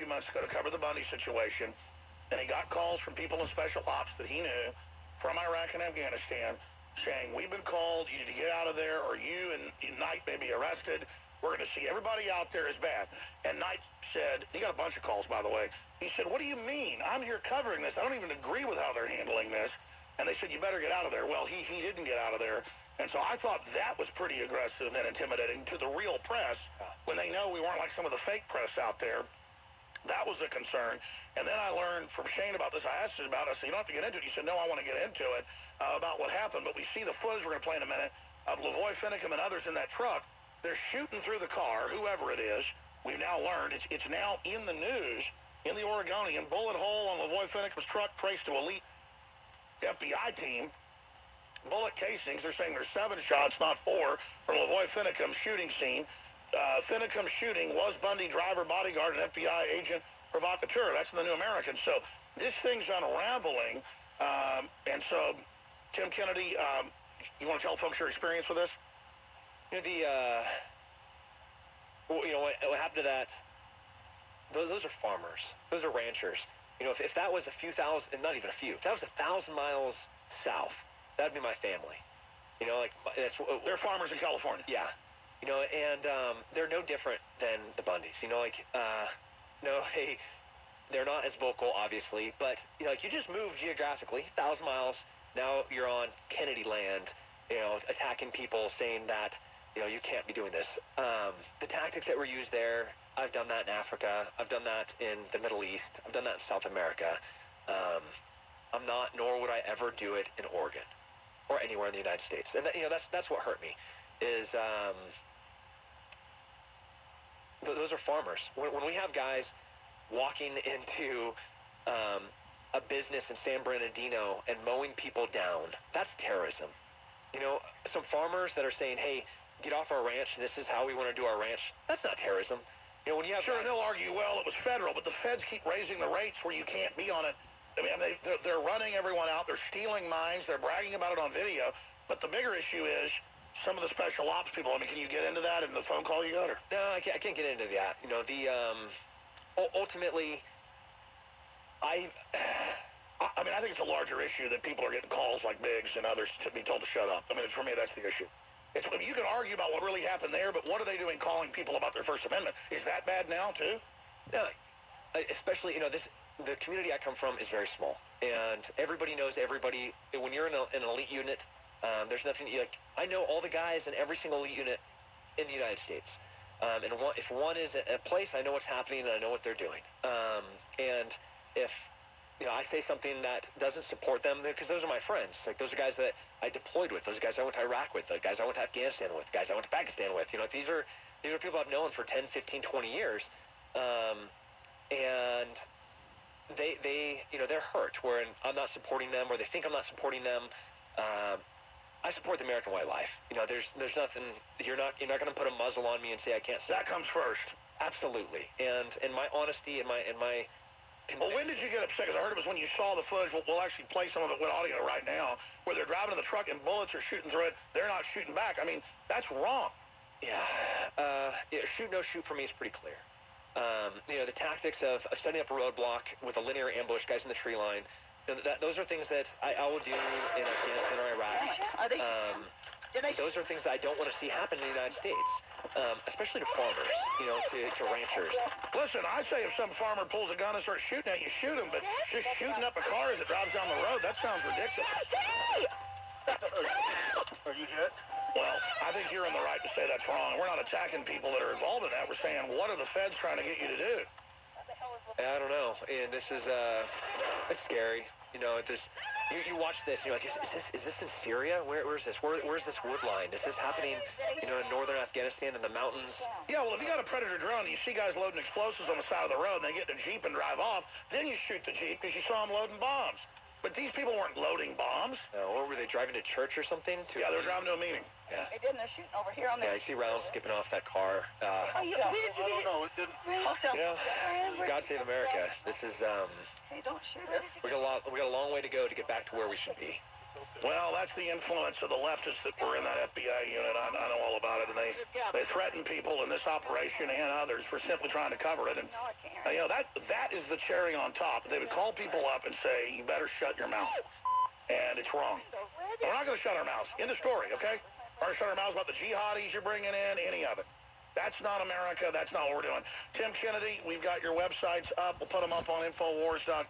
few months ago to cover the Bundy situation, and he got calls from people in special ops that he knew from Iraq and Afghanistan saying, we've been called, you need to get out of there, or you and Knight may be arrested. We're going to see everybody out there is bad. And Knight said, he got a bunch of calls, by the way. He said, what do you mean? I'm here covering this. I don't even agree with how they're handling this. And they said, you better get out of there. Well, he didn't get out of there. And so I thought that was pretty aggressive and intimidating to the real press when they know we weren't like some of the fake press out there. That was a concern. And then I learned from Shane about this. I asked him about it. I said, you don't have to get into it. He said, no, I want to get into it about what happened. But we see the footage we're going to play in a minute of Lavoy Finicum and others in that truck. They're shooting through the car, whoever it is. We've now learned it's now in the news, in the Oregonian. Bullet hole on Lavoy Finicum's truck traced to elite FBI team. Bullet casings, they're saying there's 7 shots, not 4, from Lavoy Finicum's shooting scene. Finicum's shooting was Bundy driver, bodyguard, and FBI agent provocateur. That's in the New American. So this thing's unraveling. And so, Tim Kennedy, you want to tell folks your experience with this? What happened to that? Those are farmers. Those are ranchers. If that was a few thousand, not even a few, if that was 1,000 miles south, that'd be my family. They're farmers in California. Yeah. And they're no different than the Bundys. They're not as vocal, obviously, but you just move geographically 1,000 miles. Now you're on Kennedy land, attacking people, saying that you can't be doing this. The tactics that were used there, I've done that in Africa. I've done that in the Middle East. I've done that in South America. I'm not, nor would I ever do it in Oregon or anywhere in the United States. And that's what hurt me. Is those are farmers. When we have guys walking into a business in San Bernardino and mowing people down, that's terrorism. Some farmers that are saying, hey, get off our ranch, this is how we want to do our ranch, that's not terrorism. When you have sure, they'll argue, well, it was federal, but the feds keep raising the rates where you can't be on it. I mean, they're running everyone out. They're stealing mines. They're bragging about it on video. But the bigger issue is some of the special ops people. I mean, can you get into that in the phone call you got? Or? No, I can't get into that. Ultimately, I think it's a larger issue that people are getting calls like Biggs and others to be told to shut up. I mean, for me, that's the issue. You can argue about what really happened there, but what are they doing calling people about their First Amendment? Is that bad now, too? No, especially, the community I come from is very small, and everybody knows everybody. When you're in an elite unit, there's nothing, I know all the guys in every single elite unit in the United States. And if one is at a place, I know what's happening, and I know what they're doing. And if I say something that doesn't support them, because those are my friends. Like, those are guys that I deployed with. Those are guys I went to Iraq with. The guys I went to Afghanistan with. Guys I went to Pakistan with. These are people I've known for 10, 15, 20 years. And they're hurt where I'm not supporting them, or they think I'm not supporting them. I support the American way of life. There's nothing. You're not going to put a muzzle on me and say I can't. That comes first. Absolutely. And my honesty and my. Well, when did you get upset? Because I heard it was when you saw the footage. We'll actually play some of it with audio right now, where they're driving in the truck and bullets are shooting through it. They're not shooting back. I mean, that's wrong. Yeah. Shoot, no shoot for me is pretty clear. The tactics of setting up a roadblock with a linear ambush, guys in the tree line, those are things that I will do in Afghanistan or Iraq. Those are things that I don't want to see happen in the United States, especially to farmers, to ranchers. Listen, I say if some farmer pulls a gun and starts shooting at you, shoot him, but just shooting up a car as it drives down the road, that sounds ridiculous. Are you hit? Well, I think you're in the right to say that's wrong. We're not attacking people that are involved in that. We're saying, what are the feds trying to get you to do? I don't know, and this is, it's scary. You watch this, and you're like, is this in Syria? Where's this? Where's this wood line? Is this happening, in northern Afghanistan in the mountains? Yeah, well, if you got a Predator drone, you see guys loading explosives on the side of the road, and they get in a Jeep and drive off, then you shoot the Jeep because you saw them loading bombs. But these people weren't loading bombs. Or were they driving to church or something? Yeah, they were driving to a meeting. Yeah. It didn't. They're shooting over here on the... Yeah, you see rounds skipping off that car. No, it didn't. God save America. This is, Hey, don't shoot us. we got a long way to go to get back to where we should be. Well, that's the influence of the leftists that were in that FBI unit. I know all about it, and they threaten people in this operation and others for simply trying to cover it. And that is the cherry on top. They would call people up and say, "You better shut your mouth," and it's wrong. We're not going to shut our mouths. End of story. Okay? We're going to shut our mouths about the jihadis you're bringing in, any of it. That's not America. That's not what we're doing. Tim Kennedy, we've got your websites up. We'll put them up on Infowars.com.